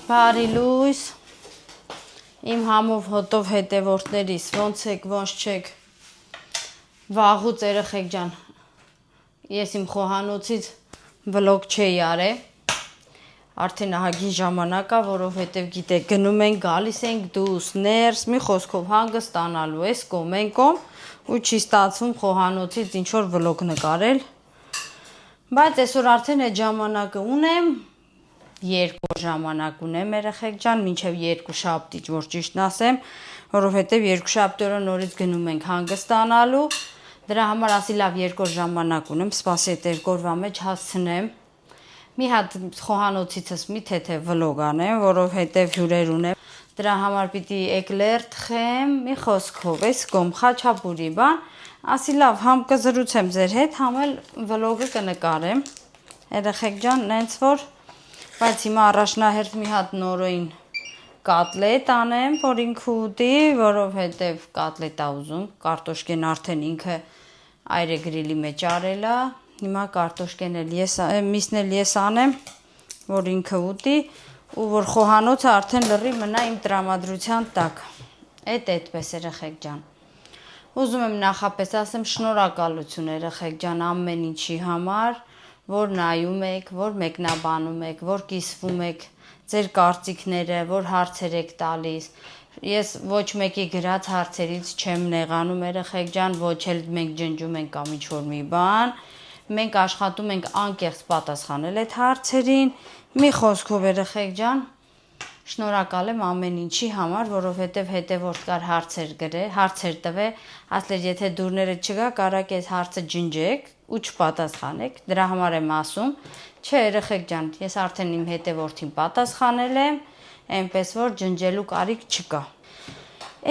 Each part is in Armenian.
Բարի լույս, իմ համով հոտով հետևորդներիս, ոնց եք, ոնց չեք, վաղուց երեխեք ջան, ես իմ խոհանոցից վլոգ չէի արել, արդեն ահագին ժամանակ է, որովհետև գիտեք, գնում ենք, գալիս ենք դուս, ներս, մի խոսքով հանգստանալու, ես կոմ են կոմ, ու չի ստացվում խոհանոցից ինչ-որ վլոգ նկարել, բայց այսօր արդեն այդ ժամանակը ունեմ, երկու ժամանակ ունեմ երեխեք ջան, մինչև երկուշաբթի, որ ճիշտն ասեմ, որովհետև երկուշաբթի օրը նորից գնում ենք հանգստանալու, դրա համար ասի լավ երկու ժամանակ ունեմ, սպասի այդ երկու օրվա մեջ հասցնեմ, մի հատ խոհանոցիցս մի թեթև վլոգ անեմ, որովհետև հյուրեր ունեմ, դրա համար պիտի էկլեր թխեմ, մի խոսքով, այս կոմ խաչապուրի բան, ասի լավ համ կզրուցեմ ձեր հետ, համ էլ վլոգը կնկարեմ, երեխեք ջան, նենց որ բայց հիմա առաջնահերթ մի հատ նորոյին կատլետ անեմ, որ ինքը ուտի, որովհետև կատլետ ա ուզում, կարտոշկեն արդեն ինքը այրե գրիլի մեջ արել ա, հիմա կարտոշկեն էլ միսն էլ ես անեմ, որ ինքը ուտի, ու որ խոհանոցը արդեն լրի մնա իմ տրամադրության տակ, այդպես երեխեք ջան, ուզում եմ նախապես ասեմ շնորհակալություն երեխեք ջան ամեն ինչի համար, որ նայում եք, որ մեկնաբանում եք, որ կիսվում եք ձեր կարծիքները, որ հարցեր եք տալիս, ես ոչ մեկի գրած հարցերից չեմ նեղանում երեխեք ջան, ոչ էլ մենք ջնջում ենք կամ ինչ-որ մի բան, մենք աշխատում ենք անկեղծ պատասխանել այդ հարցերին, մի խոսքով երեխեք ջան, շնորհակալ եմ ամեն ինչի համար, որովհետև հետևորդ կար հարցեր տվե, ասել եթե դուրները չգա, կարակ այս հարցը ջնջեք ու չպատասխանեք, դրա համար եմ ասում, չէ երեխեք ջան, ես արդեն իմ հետևորդին պատասխանել եմ, այնպես որ ջնջելու կարիք չկա։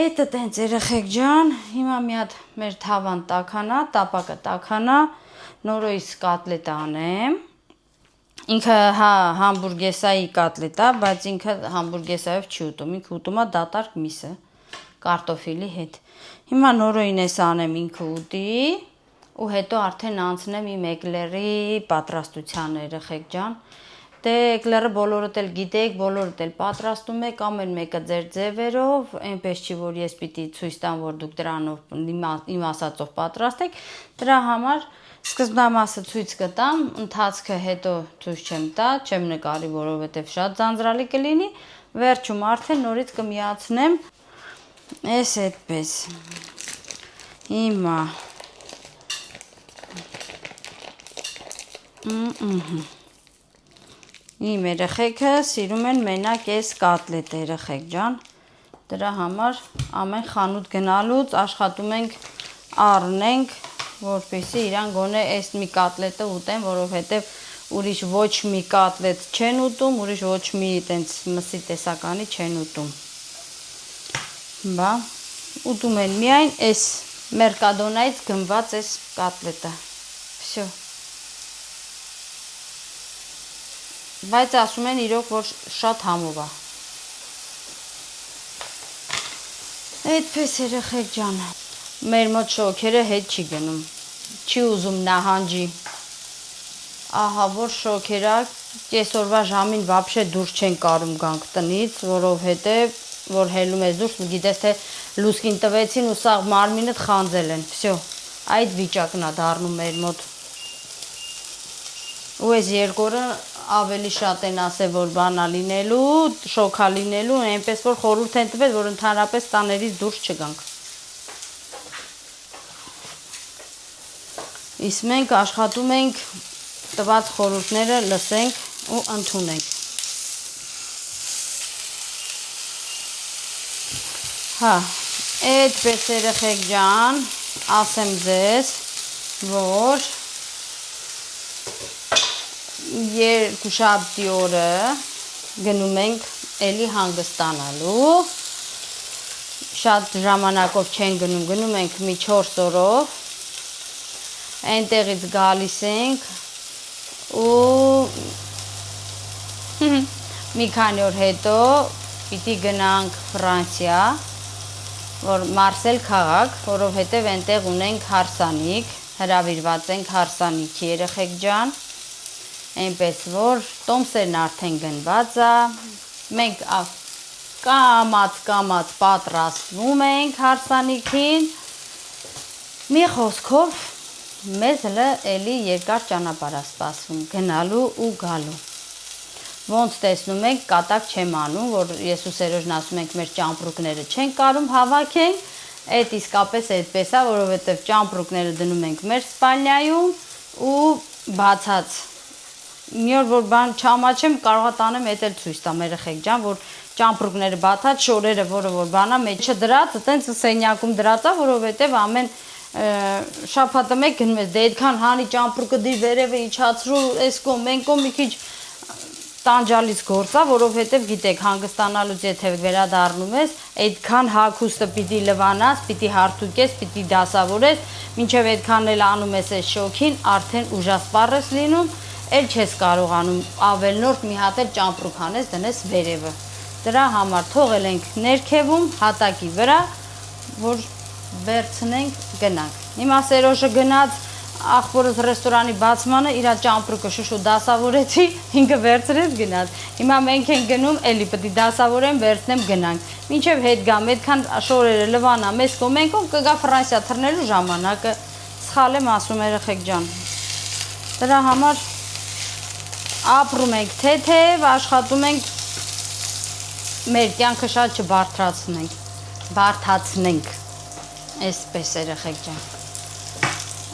Էդը տենց երեխեք ջան, հիմա մի հատ մեր թավան տաքանա, տապակը տաքանա, նորոյս կատլետ անեմ, ինքը համբուրգեսայի կատլետ է, բայց ինքը համբուրգեսայով չի ուտում, ինքը ուտում է դատարկ միսը, կարտոֆիլի հետ, հիմա նորոյին ես անեմ ինքը ուտի, ու հետո արդեն անցնեմ իմ էկլերի պատրաստության երեխեք ջան, դե էկլերը բոլորդ էլ գիտեք, բոլորդ էլ պատրաստում եք, ամեն մեկը ձեր ձևերով, այնպես չի, որ ես պիտի ցույց տամ, որ դուք դրանով իմ ասածով պատրաստեք, դրա համար սկզբնամասը ցույց կտամ, ընթացքը հետո ցույց չեմ տա, չեմ նկարի, որովհետև շատ ձանձրալի կլինի, վերջում արդեն նորից կմիացնեմ, ես այդպես, հիմա, իմ երեխեքը սիրում են մենակ այս կատլետ երեխեք ջան, դրա համար ամեն խանութ գնալուց աշխատում ենք առնենք, որպեսզի իրան գոնե այս մի կատլետը ուտեն, որովհետև ուրիշ ոչ մի կատլետ չեն ուտում, ուրիշ ոչ մի տենց մսի տեսականի չեն ուտում, բա, ուտում են միայն այս մերկադոնայից գնված այս կատլետը, վсё, բայց ասում են իրոք, որ շատ համով է, այդպես երեխեք ջան, մեր մոտ շոքերը հետ չի գնում, չի ուզում նահանջի, ահա որ շոքեր է, կեսօրվա ժամին վաբշե դուրս չեն կարում գանք տնից, որովհետև, որ հելում ես դուրս, գիտես թե լուսկին տվեցին ու սաղ մարմինդ խանձել են, վсё, այդ վիճակն է դառնում մեր մոտ, ու այս երկու օրը ավելի շատ են ասել, որ բանա լինելու, շոքա լինելու, այնպես որ խորհուրդ են տվել, որ ընդհանրապես տաներից դուրս չգանք, իսկ մենք աշխատում ենք տված խորհուրդները լսենք ու ընդունենք, հա, այդպես երեխեք ջան, ասեմ ձեզ, որ երկուշաբթի օրը գնում ենք էլի հանգստանալու, շատ ժամանակով չեն գնում ենք մի 4 օրով, այնտեղից գալիս ենք ու մի քանի օր հետո պիտի գնանք Ֆրանսիա, որ Մարսել քաղաք, որովհետև այնտեղ ունենք հարսանիք, հրավիրված ենք հարսանիքի երեխեք ջան, այնպես որ տոմսերն արդեն գնված է, մենք կամած պատրաստվում ենք հարսանիքին, մի խոսքով մեզ էլի երկար ճանապարհ է սպասվում գնալու ու գալու։ Ոնց տեսնում եք, կատակ չեմ անում, որ ես ու Սերոժն ասում ենք մեր ճամպրուկները չեն կարում հավաքենք, այդ իսկապես այդպես է, որովհետև ճամպրուկները դնում ենք մեր սպալնյայում ու բացած։ Մի օր որ բան չամաչեմ, կարողա տանեմ այդ էլ ցույց տամ երեխեք ջան, որ ճամպրուկները բացած, շորերը, որը որ բանա մեջը դրած, այտենց սենյակում դրած է, որովհետև ամեն շաբաթը մեկ գնում ես, դե այդքան հանի ճամպրուկը դի վերևը իջացրու, էս կողմ, այն կողմ մի քիչ տանջալից գործ է, որովհետև գիտեք, հանգստանալուց եթե վերադառնում ես, այդքան հագուստը պիտի լվանաս, պիտի հարթուկես, պիտի դասավորես, մինչև այդքան էլ անում ես այս շոքին, արդեն ուժասպառ ես լինում, էլ չես կարողանում ավելնորդ մի հատ էլ ճամպրուկ հանես, դնես վերևը։ Դրա համար թողել ենք ներքևում, հատակի վրա, որ վերցնենք, գնանք։ Հիմա Սերոժը գնաց աղբորս ռեստորանի բացմանը իր ճամպրուկը շուշու դասավորեցի, ինքը վերցրեց գնաց։ Հիմա մենք ենք գնում, էլի պետք է դասավորեմ, վերցնեմ գնանք։ Մինչև հետ գամ, այդքան շորերը լվանա, մեզ կոմենքով կգա Ֆրանսիա թռնելու ժամանակը, սխալ եմ ասում երեխեք ջան։ Դրա համար ապրում ենք թեթև, աշխատում ենք մեր կյանքը շատ չբարդացնենք, այսպես երեխեք ջան։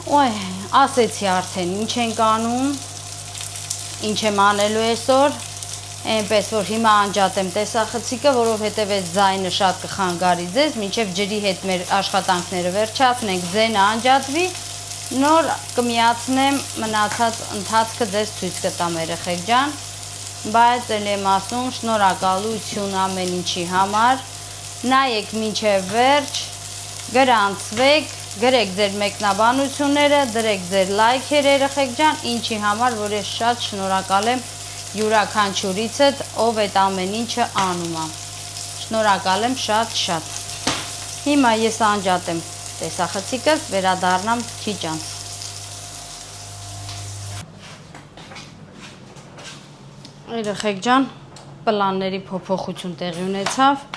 Ոյ, ասեցի արդեն ինչ ենք անում, ինչ եմ անելու այսօր, այնպես որ հիմա անջատեմ տեսախցիկը, որովհետև այս ձայնը շատ կխանգարի ձեզ, մինչև ջրի հետ մեր աշխատանքները վերջացնենք, ձենը անջատվի, նոր կմիացնեմ մնացած ընթացքը ձեզ ցույց կտամ երեխեք ջան, բայց էլ եմ ասում շնորհակալություն ամեն ինչի համար, նայեք մինչև վերջ, գրանցվեք, գրեք ձեր մեկնաբանությունները, դրեք ձեր լայքերը երեխեք ջան, ինչի համար, որ ես շատ շնորհակալ եմ յուրաքանչյուրիցդ, ով այդ ամեն ինչը անում է։ Շնորհակալ եմ շատ։ Հիմա ես անջատեմ տեսախցիկս, վերադառնամ քիչ անց։ Երեխեք ջան, պլանների փոփոխություն տեղի ունեցավ։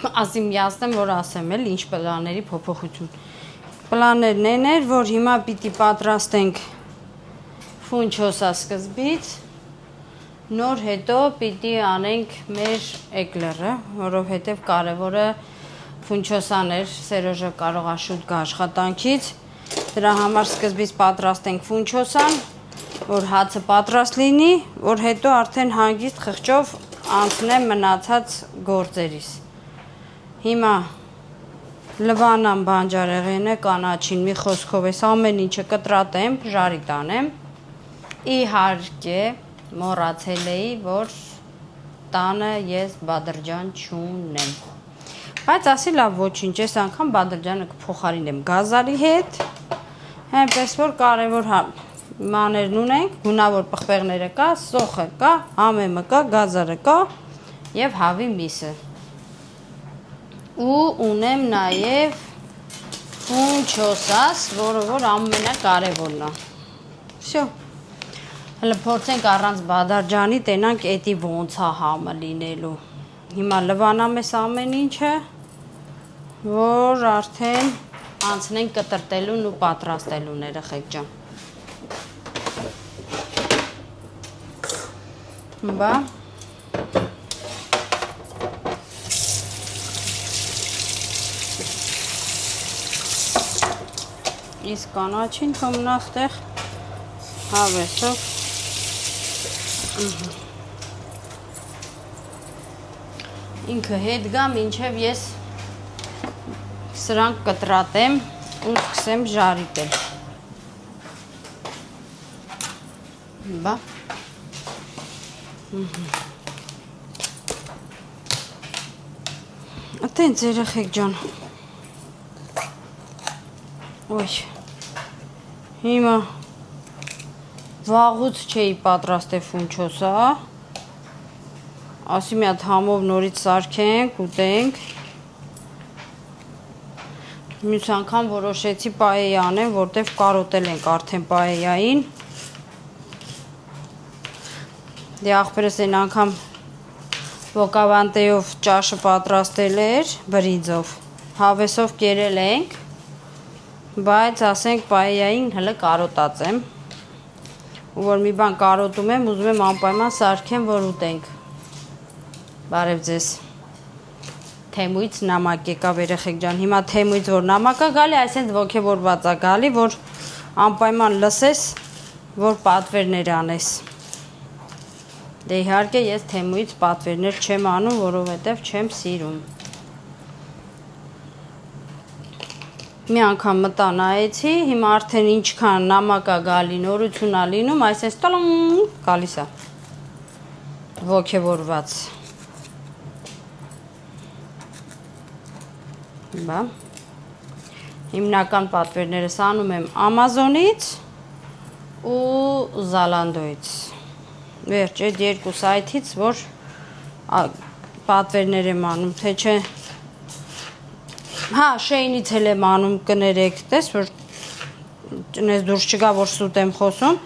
Ասի միացնեմ, որ ասեմ էլ ինչ պլանների փոփոխություն։ Պլաններն են էր, որ հիմա պիտի պատրաստենք ֆունչոսա սկզբից, նոր հետո պիտի անենք մեր էկլերը, որովհետև կարևորը ֆունչոսան էր, Սերոժը կարող է շուտ գա աշխատանքից, դրա համար սկզբից պատրաստենք ֆունչոսան, որ հացը պատրաստ լինի, որ հետո արդեն հանգիստ խղճով անցնեմ մնացած գործերիս։ Հիմա լվանամ բանջարեղենը կանաչին մի խոսքով ես ամեն ինչը կտրատեմ, ժարի տանեմ, իհարկե մոռացել էի, որ տանը ես բադրջան չունեմ, բայց ասի լավ ոչինչ, ես անգամ բադրջանը կփոխարինեմ գազարի հետ, այնպես որ կարևոր մաներն ունենք, գունավոր պղպեղները կա, սոխը կա, համեմը կա, գազարը կա և հավի միսը ու ունեմ նաև ֆունչոսաս, որը որ ամենակարևորն է։ Всё։ Հələ փորձենք առանց բադաջանի տենանք էդի ոնց է համը լինելու։ Հիմա լվանամ ես ամեն ինչը, որ արդեն անցնենք կտրտելուն ու պատրաստելուն երեխեք ջան։ Բա Իսկ կանաչին կմնաստեղ հավեսով ինքը հետ գա, մինչև ես սրանք կտրատեմ ու սկսեմ ժարիտել։ Բա Այտենց երեխեք ջան։ Ոյ, հիմա վաղուց չէի պատրաստել ֆունչոսա, ասի մի հատ համով նորից սարքենք, ուտենք, մյուս անգամ որոշեցի պաեյա անեմ, որտև կարոտել ենք արդեն պաեյային, դե աղբերս են անգամ Վոկավանտեով ճաշը պատրաստել էր բրինձով, հավեսով կերել ենք, բայց ասենք պայեային հլը կարոտած եմ, ու որ մի բան կարոտում եմ, ուզում եմ անպայման սարքեմ, որ ուտենք, բարև ձեզ, թեմույց նամակ եկավ երեխեք ջան, հիմա թեմույց որ նամակ է գալի, այսենց ոգևորված է գալի, որ անպայման լսես, որ պատվերներ անես, դե իհարկե ես թեմույց պատվերներ չեմ անում, որովհետև չեմ սիրում, մի անգամ մտա նայեցի, հիմա արդեն ինչքան նամակ է գալի, նորություն է լինում, այսպես գալիս է, ոգևորված, բա, հիմնական պատվերներս անում եմ Amazon-ից ու Zalando-ից, վերջ այդ երկու սայթից, որ պատվերներ եմ անում, թե չէ, հա, Shein-ից էլ եմ անում կներեք, տես, որ նես դուրս չգա, որ սուտ եմ խոսում,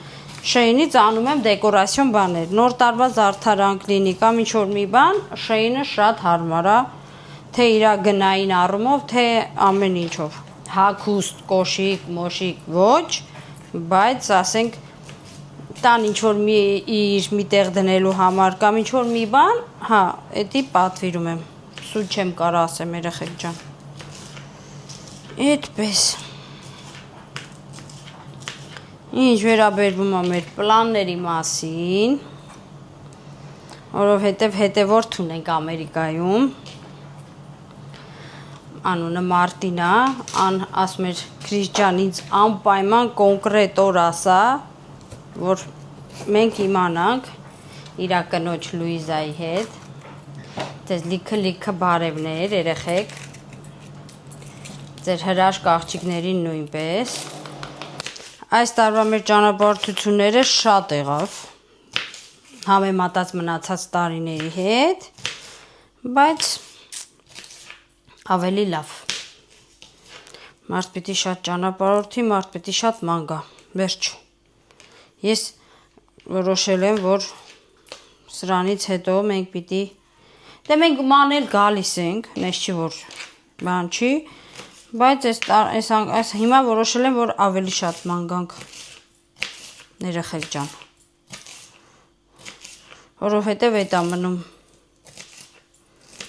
Shein-ից անում եմ դեկորասիոն բաներ, նոր տարվա զարդարանք լինի, կամ ինչ-որ մի բան, Shein-ը շատ հարմար է, թե իրա գնային առումով, թե ամեն ինչով, հագուստ, կոշիկ, մոշիկ, ոչ, բայց ասենք, տան ինչ-որ մի տեղ դնելու համար, կամ ինչ-որ մի բան, հա, էդի պատվիրում եմ, սուտ չեմ կարա ասեմ երեխեք ջան, էդպես, ինչ վերաբերվում է մեր պլանների մասին, որովհետև հետևորդ ունենք Ամերիկայում, անունը Մարտինա, ասում էր Քրիստիան ինձ անպայման կոնկրետ օր ասա, որ մենք իմանանք իրա կնոջ Լուիզայի հետ, ձեզ լիքը բարևներ երեխեք, ձեր հրաշք աղջիկներին նույնպես, այս տարվա մեր ճանապարհորդությունները շատ եղավ, համեմատած մնացած տարիների հետ, բայց ավելի լավ, մարդ պիտի շատ ճանապարհորդի, մարդ պիտի շատ ման գա, վերջ, ես որոշել եմ, որ սրանից հետո մենք պիտի, դե մենք մանել գալիս ենք, նես չի որ բան չի, բայց այս հիմա որոշել եմ, որ ավելի շատ ման գանք, երեխեք ջան, որովհետև էդ է մնում,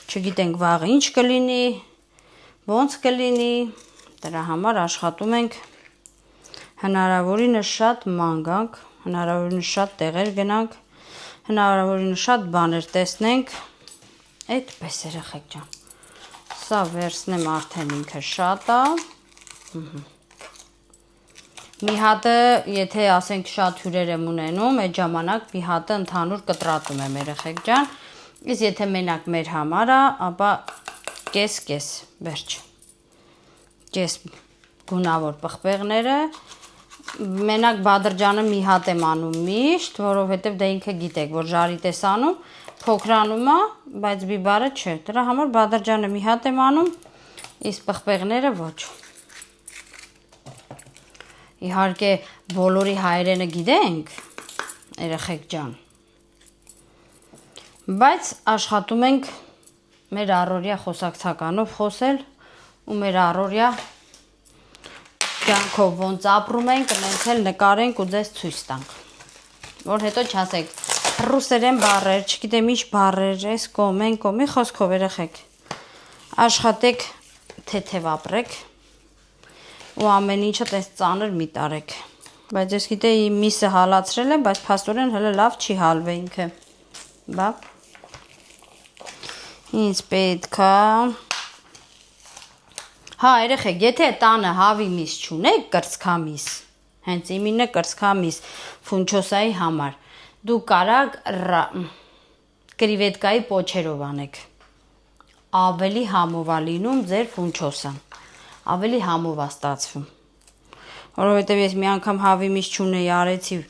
չգիտենք վաղը ինչ կլինի, ոնց կլինի, դրա համար աշխատում ենք հնարավորինս շատ ման գանք, հնարավորինս շատ տեղեր գնանք, հնարավորինս շատ բաներ տեսնենք, այդպես երեխեք ջան, սա վերցնեմ արդեն ինքը շատ է, մի հատը, եթե ասենք շատ հյուրեր եմ ունենում, այդ ժամանակ մի հատը ընդհանուր կտրատում եմ երեխեք ջան, իսկ եթե մենակ մեր համար է, ապա կես, վերջ, կես գունավոր պղպեղները, մենակ բադրջանը մի հատ եմ անում միշտ, որովհետև դա ինքը գիտեք, որ ժարիտ ես անում, փոքրանում է, բայց բիբարը չէ, դրա համար բադրջանը մի հատ եմ անում, իսկ պղպեղները ոչ, իհարկե բոլորի հայրենը գիտենք, երեխեք ջան, բայց աշխատում ենք մեր առօրյա խոսակցականով խոսել ու մեր առօրյա կյանքով ոնց ապրում ենք, մենք էլ նկարենք ու ձեզ ցույց տանք, որ հետո չասեք, ռուսերեն բառեր, չգիտեմ ինչ բառեր, այս կողմ, այն կողմ, մի խոսքով երեխեք, աշխատեք, թեթև ապրեք ու ամեն ինչը տես ծանր մի տարեք, բայց ես գիտեի միսը հալացրել եմ, բայց փաստորեն հələ լավ չի հալվե ինքը, բա ինձ պետք է, հա երեխեք, եթե տանը հավի միս չունեք, կրծքամիս, հենց իմինը կրծքամիս, ֆունչոսայի համար, դու կարակ կրիվետկայի պոչերով անեք, ավելի համով է լինում ձեր ֆունչոսը, ավելի համով է ստացվում, որովհետև ես մի անգամ հավի միս չունեի արեցի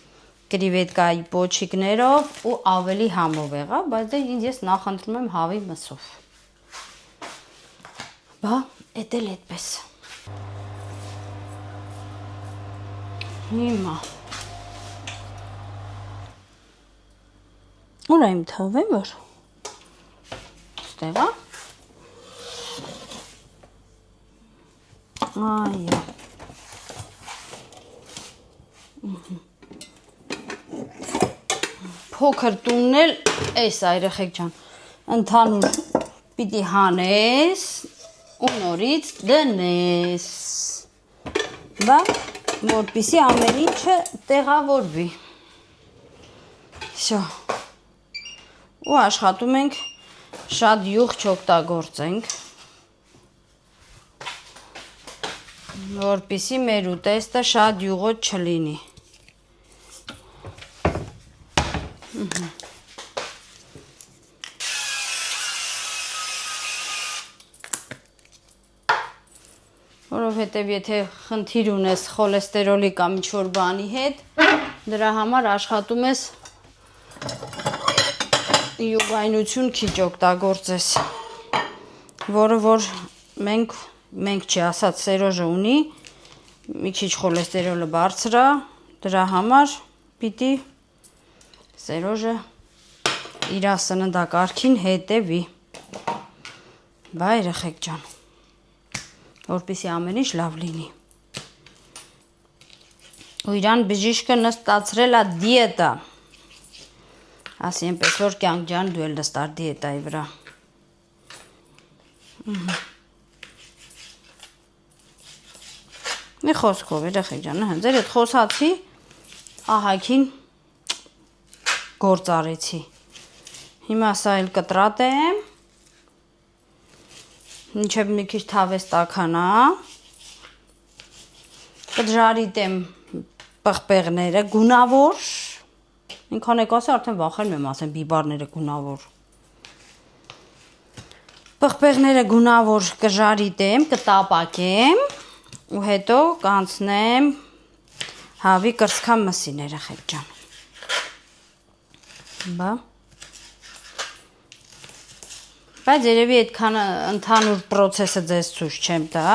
կրիվետկայի պոչիկներով ու ավելի համով եղա, բայց դե ինձ ես նախընտրում եմ հավի մսով, բա, էդ էլ էդպես, հիմա, ուր եմ թավեմ որ, ստեղա։ Այո։ Փոքր տունն էլ էս է երեխեք ջան, ընդհանուր պիտի հանես ու նորից դնես, բա, որպիսի ամեն ինչը տեղավորվի, շո, ու աշխատում ենք շատ յուղ չօգտագործենք, որպիսի մեր ուտեստը շատ յուղոտ չլինի, որովհետև եթե խնդիր ունես խոլեստերոլի կամ ինչ-որ բանի հետ, դրա համար աշխատում ես յուղայնություն քիչ օգտագործես, որը որ մենք չի ասած Սերոժը ունի, մի քիչ խոլեստերոլը բարձր է, դրա համար պիտի Սերոժը իր սննդակարգին հետևի, բա երեխեք ջան, որպիսի ամեն ինչ լավ լինի, ու իրան բժիշկը նստացրել է դիետա, ասի այնպես որ կյանք ջան դու էլ նստար դիետայի վրա, մի խոսքով երեխեք ջան, ձեր հետ խոսացի, ահագին գործ արեցի, հիմա սա էլ կտրատեմ, մինչև մի քիչ թավես տաքանա, կջարիտեմ պղպեղները գունավոր, ինքան եք ասի արդեն վախենում եմ ասեմ բիբարները գունավոր, պղպեղները գունավոր կժարիտեմ, կտապակեմ ու հետո կանցնեմ հավի կրծքան մսին երեխեք ջան, բա, բայց երևի այդքան ընդհանուր պրոցեսը ձեզ ցույց չեմ տա,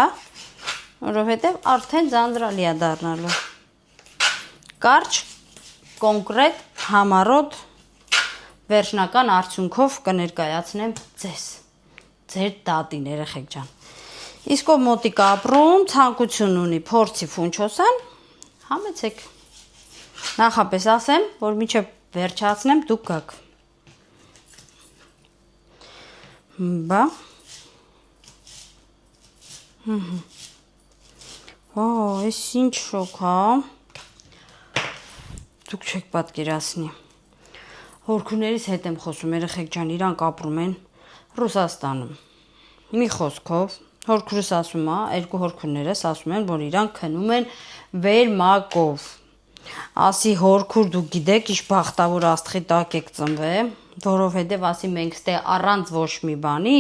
որովհետև արդեն ձանձրալի է դառնալու, կարճ, կոնկրետ, համառոտ, վերջնական արդյունքով կներկայացնեմ ձեզ, ձեր տատին երեխեք ջան, իսկ ով մոտիկ ապրում, ցանկություն ունի փորձի ֆունչոսան, համեցեք, նախապես ասեմ, որ մինչև վերջացնեմ դուք գաք, բա, այս ինչ շոք հա, դուք չեք պատկերացնի, հորքուներիս հետ եմ խոսում երեխեք ջան, իրանք ապրում են Ռուսաստանում, մի խոսքով, հորքուրս ասում է, երկու հորքուրներս ասում են, որ իրանք քնում են վերմակով, ասի հորքուր դուք գիտեք, ինչ բախտավոր աստղի տակ եք ծնվել, որովհետև ասի մենք ստե առանց ոչ մի բանի,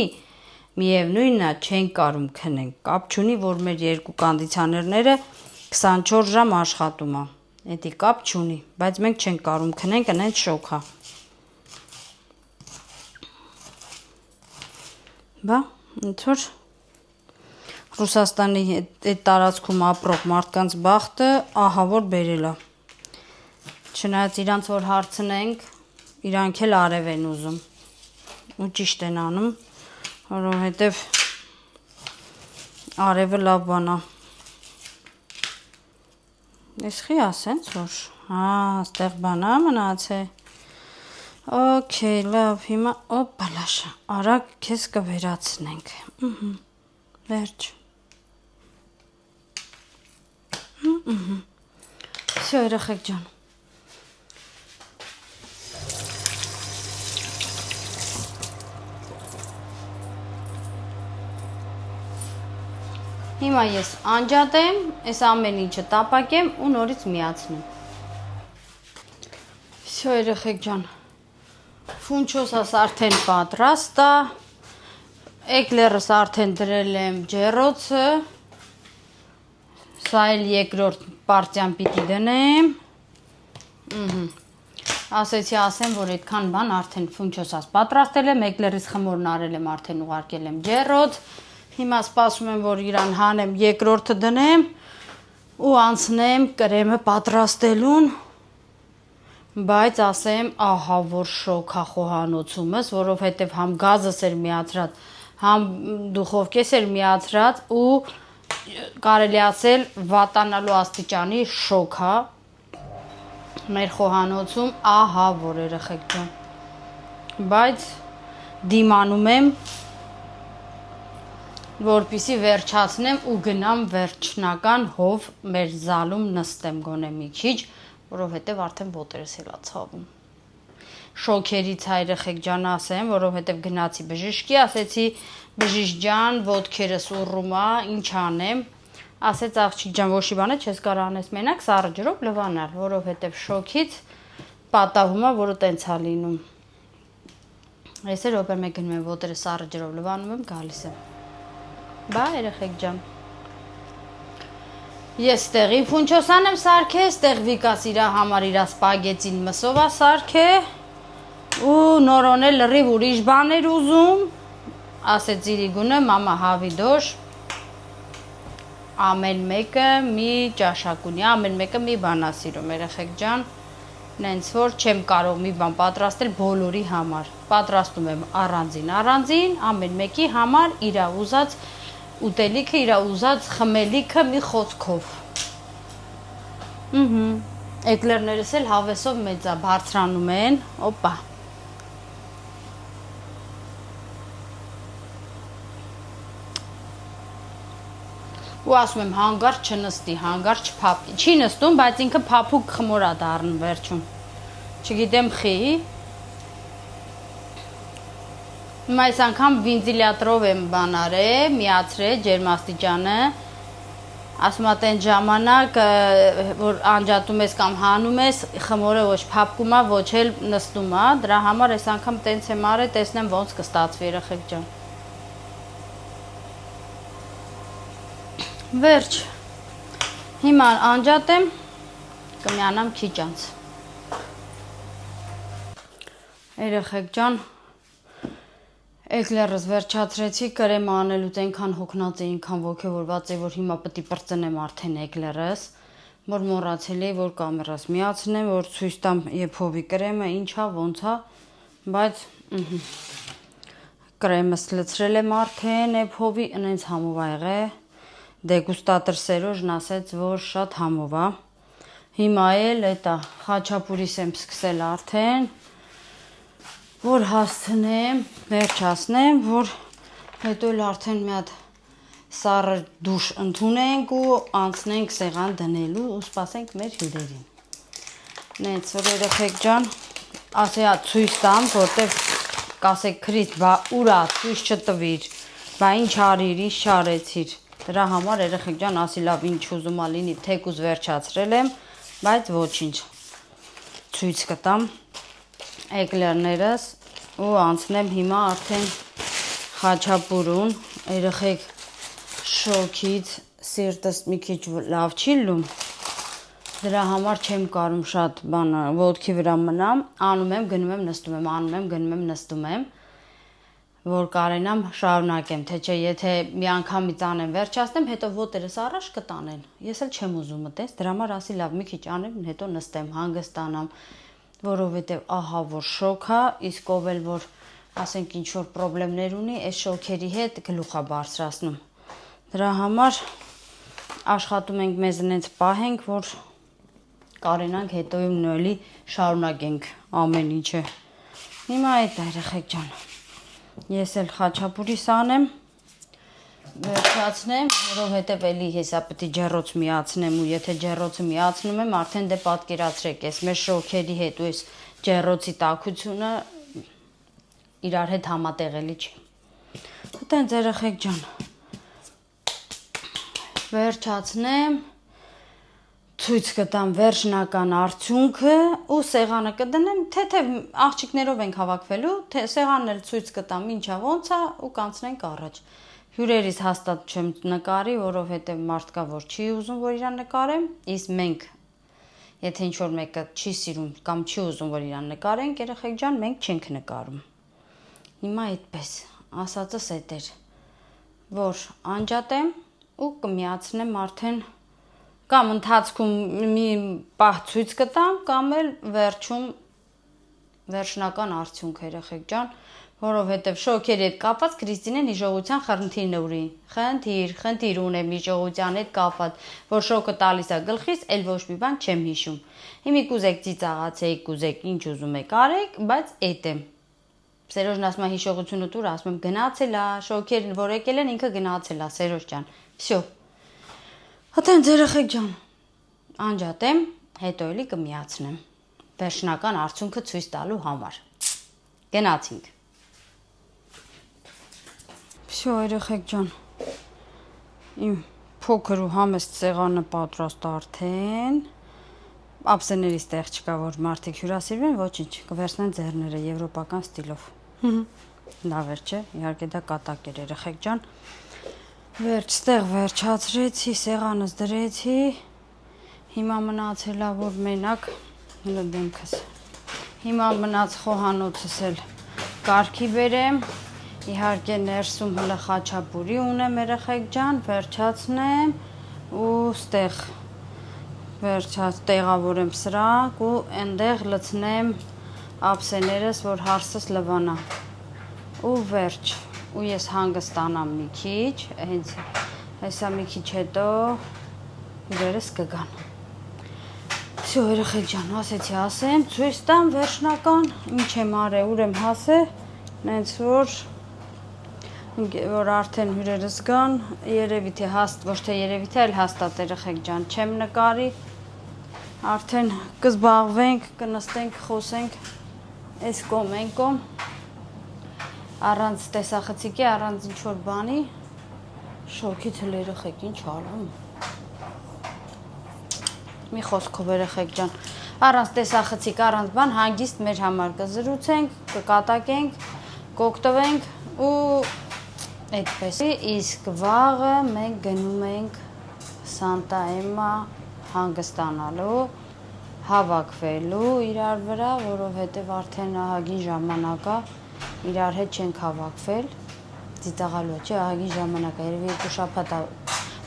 միևնույնն է չենք կարում քնենք, կապ չունի, որ մեր երկու կոնդիցիոներները 24 ժամ աշխատում է, էդի կապ չունի, բայց մենք չենք կարում քնենք, ընենց շոք է, բա, ինձ որ Ռուսաստանի այդ տարածքում ապրող մարդկանց բախտը ահա որ բերել է, չնայած իրանց որ հարցնենք, իրանք էլ արև են ուզում, ու ճիշտ են անում, որովհետև արևը լավ բան է, ես խի ասենց որ, ստեղ բան է մնացե, օքեյ, լավ, հիմա, օպալաշա, արագ կեզ կվերացնենք, վերջ, Всё, երեխեք ջան, հիմա ես անջատեմ, այս ամեն ինչը տապակեմ ու նորից միացնեմ, Всё, երեխեք ջան, ֆունչոսս արդեն պատրաստ է, էկլերս արդեն դրել եմ ջեռոցը, սա էլ երկրորդ պարտիան պիտի դնեմ, ասեցի ասեմ, որ այդքան բան արդեն ֆունչոսս պատրաստել եմ, էկլերիս խմորն արել եմ, արդեն ուղարկել եմ ջեռոց, հիմա սպասում եմ, որ իրան հանեմ, երկրորդը դնեմ ու անցնեմ կրեմը պատրաստելուն, Բայց ասեմ, ահա որ շոկ է խոհանոցումս, որովհետև համ գազս էր միացրած, համ դուխովկես էր միացրած ու կարելի ասել վատանալու աստիճանի շոկ է մեր խոհանոցում, ահա որ երեխեք ջան, բայց դիմանում եմ, որպեսզի վերջացնեմ ու գնամ վերջնական հով մեր զալում նստեմ գոնե մի քիչ, որովհետև արդեն ոտերս էլ է ցավում։ Շոքերից երեխեք ջան ասեմ, որովհետև գնացի բժշկի, ասեցի բժիշկ ջան, ոտքերս ուռում է, ինչ անեմ։ Ասեց աղջիկ ջան, ոչի բան չես կարող անես մենակ սառը ջրով լվանալ, որովհետև շոքից պատահում է, որը տենց է լինում։ Ես էլ րոպե մեկ գնում եմ ոտերը սառը ջրով լվանում եմ, գալիս եմ։ Բա երեխեք ջան։ Ես տեղի փունչոսան եմ սարքե, ստեղ Վիկաս իրա համար իրա սպագետին մսով է սարքե ու նորոն էլ լրիվ ուրիշ բաներ ուզում, ասեց իրիգունը մամա հավիդոշ, ամեն մեկը մի ճաշակ ունի, ամեն մեկը մի բան է սիրում երեխեք ջան, նենց որ չեմ կարող մի բան պատրաստել բոլորի համար, պատրաստում եմ առանձին, ամեն մեկի համար իրա ուզած ուտելիքը, իրա ուզած խմելիքը մի խոսքով։ Էկլերներս էլ հավեսով մեծա բարձրանում են, օպա։ Ու ասում եմ հանգարց չնստի, հանգարց չփափի, չի նստում, բայց ինքը փափուկ խմոր է դառնում վերջում, չգիտեմ խի։ Հիմա այս անգամ վենտիլյատորով եմ բան արել, միացրել ջերմաստիճանը, ասում եմ տենց ժամանակ, որ անջատում ես կամ հանում ես, խմորը ոչ փափկում է, ոչ էլ նստում է, դրա համար այս անգամ տենց եմ արել, տեսնեմ ոնց կստացվի երեխեք ջան։ Վերջ, հիմա անջատեմ, կմյանամ քիչ անց։ Երեխեք ջան, էկլերս վերջացրեցի, կրեմ անելուց այնքան հոգնած է, այնքան ոգևորված է, որ հիմա պետք է պրծնեմ արդեն էկլերս, որ մոռացել էի, որ կամերաս միացնեմ, որ ցույց տամ Եփովի կրեմը, ինչա, ոնց է, բայց կրեմս լցրել եմ արդեն Եփովի, ինձ համով ա եղել, դեգուստատոր Սերոժն ասեց, որ շատ համով է։ Հիմա էլ էտա խաչապուրիս եմ սկսել արդեն, որ հասցնեմ, վերջացնեմ, որ հետո էլ արդեն մի հատ սառը դուշ ընդունենք ու անցնենք սեղան դնելու ու սպասենք մեր հյուրերին։ Նենց որ երեխեք ջան, ասեա ցույց տամ, որտեվ կասեք քրիս, բա ուրա ցույց չտվիր, բա ինչ արիր, ինչ չարեցիր։ Դրա համար երեխեք ջան, ասի լավ ինչ ուզում ա լինի, թեկուզ վերջացրել եմ, բայց ոչինչ։ Ցույց կտամ էկլերներս ու անցնեմ հիմա արդեն խաչապուրուն, երեխեք շոքից սիրտս մի քիչ լավ չի լում, դրա համար չեմ կարում շատ բան ոտքի վրա մնամ, անում եմ, գնում եմ, նստում եմ, անում եմ, գնում եմ, նստում եմ, որ կարենամ շարունակեմ, թե չէ, եթե մի անգամից անեմ վերջացնեմ, հետո ոտերս առաջ կտանեն, ես էլ չեմ ուզում այտենց, դրա համար ասի լավ մի քիչ անեմ, հետո նստեմ, հանգստանամ, որովհետև ահա որ շոկ է, իսկ ով էլ որ ասենք ինչ որ խնդիրներ ունի, այս շոքերի հետ գլուխ է բարձրացնում։ Դրա համար աշխատում ենք մեզ այնց պահենք, որ կարենանք հետոյում նույնի շարունակենք ամեն ինչը։ Հիմա այդ երեխեք ջան։ Ես էլ խաչապուրիս անեմ, վերջացնեմ, որովհետև էլի հեսա պետք է ջեռոց միացնեմ ու եթե ջեռոցը միացնում եմ, արդեն դե պատկերացրեք, այս մեր շոքերի հետ ու այս ջեռոցի տաքությունը իրար հետ համատեղելի չի։ Այտենց երեխեք ջան, վերջացնեմ, ցույց կտամ վերջնական արդյունքը ու սեղանը կդնեմ, թեթև աղջիկներով ենք հավաքվելու, սեղանն էլ ցույց կտամ ինչա ոնց է ու կանցնենք առաջ։ Հյուրերից հաստատ չեմ նկարի, որովհետև մարդ կա, որ չի ուզում, որ իրան նկարեմ, իսկ մենք, եթե ինչ-որ մեկը չի սիրում կամ չի ուզում, որ իրան նկարենք, երեխեք ջան, մենք չենք նկարում։ Հիմա այդպես, ասածս էդ էր, որ անջատեմ ու կմիացնեմ արդեն կամ ընթացքում մի պահ ցույց կտամ, կամ էլ վերջում վերջնական արդյունք երեխեք ջան, որովհետև շոկերի հետ կապված Քրիստինեն հիշողության խնդիրն ունի։ Խնդիր ունեմ հիշողության հետ կապված, որ շոկը տալիս է գլխիս, էլ ոչ մի բան չեմ հիշում։ Հիմի կուզեք ծիծաղացեք, կուզեք ինչ ուզում եք արեք, բայց էդ եմ։ Սերոժն ասում է հիշողությունը տուր, ասում եմ գնացել է, շոկերն որ եկել են ինքը գնացել է, Սերոժ ջան։ Всё։ Հտեն երեխեք ջան, անջատեմ, հետո էլի կմիացնեմ։ Վերջնական արդյունքը ցույց տալու համար։ Գնացինք։ Всё, երեխեք ջան։ Իմ փոքր ու համեստ սեղանը պատրաստ արդեն։ Ափսեներից տեղ չկա, որ մարդիկ հյուրասիրվեն, ոչինչ, կվերցնեն ձեռները եվրոպական ստիլով։ Լավ էր, չէ՞, իհարկե դա կատակ էր, երեխեք ջան։ Ստեղ վերջացրեցի, սեղանս դրեցի։ Հիմա մնացել է որ մենակ հələ դեմքս։ Հիմա մնաց խոհանոցս էլ կարգի բերեմ։ Իհարկե ներսում հələ խաչապուրի ունեմ, երեխեք ջան, վերջացնեմ ու ստեղ տեղավորեմ սրանք ու այնտեղ լցնեմ ափսեներս, որ հարսս լվանա։ Ու վերջ։ Ու ես հանգստանամ մի քիչ, հենց հեսա մի քիչ հետո իրերս կգան։ Всё, երեխեք ջան, ասեցի ասեմ, ցույց տամ վերջնական, ինչ եմ արել, ուր եմ հասել, նենց որ արդեն հյուրերս գան, երևի թե ոչ թե երևի թե այլ հաստատ երեխեք ջան, չեմ նկարի, արդեն կզբաղվենք, կնստենք, խոսենք, այս կողմ, այն կողմ, առանց տեսախցիկի, առանց ինչ-որ բանի, շոքից էլ երեխեք ինչ ալում։ Մի խոսքով երեխեք ջան, առանց տեսախցիկ, առանց բան, հանգիստ մեր համար կզրուցենք, կկատակենք, կօգտվենք ու այդպես։ Իսկ վաղը մենք գնում ենք Սանտա Էմմա հանգստանալու, հավաքվելու իրար վրա, որովհետև արդեն ահագին ժամանակ է, իրար հետ չենք հավաքվել, ծիծաղալու չէ, ահագին ժամանակ է, երևի 2 շաբաթ է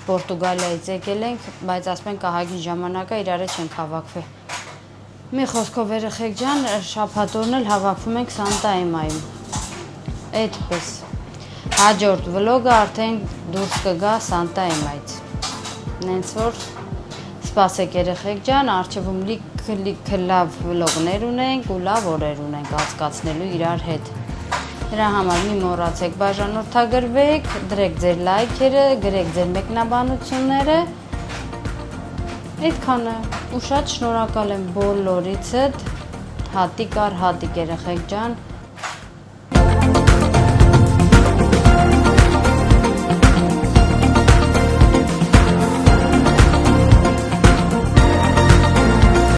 Պորտուգալիայից եկել ենք, բայց ասում ենք ահագին ժամանակ է, իրար հետ չենք հավաքվել։ Մի խոսքով երեխեք ջան, շաբաթօրն էլ հավաքվում ենք Սանտա Էմմայում։ Այդպես։ Հաջորդ վլոգը արդեն դուրս կգա Սանտա Էմմայից։ Նենց որ սպասեք երեխեք ջան, առջևում լիքը լավ վլոգներ ունենք ու լավ օրեր ունենք անցկացնելու իրար հետ։ Դրա համար մի մոռացեք բաժանորդագրվեք, դրեք ձեր լայքերը, գրեք ձեր մեկնաբանությունները։ Այդքանը ու շատ շնորհակալ եմ բոլորիցդ, հատիկ առ հատիկ երեխեք ջան։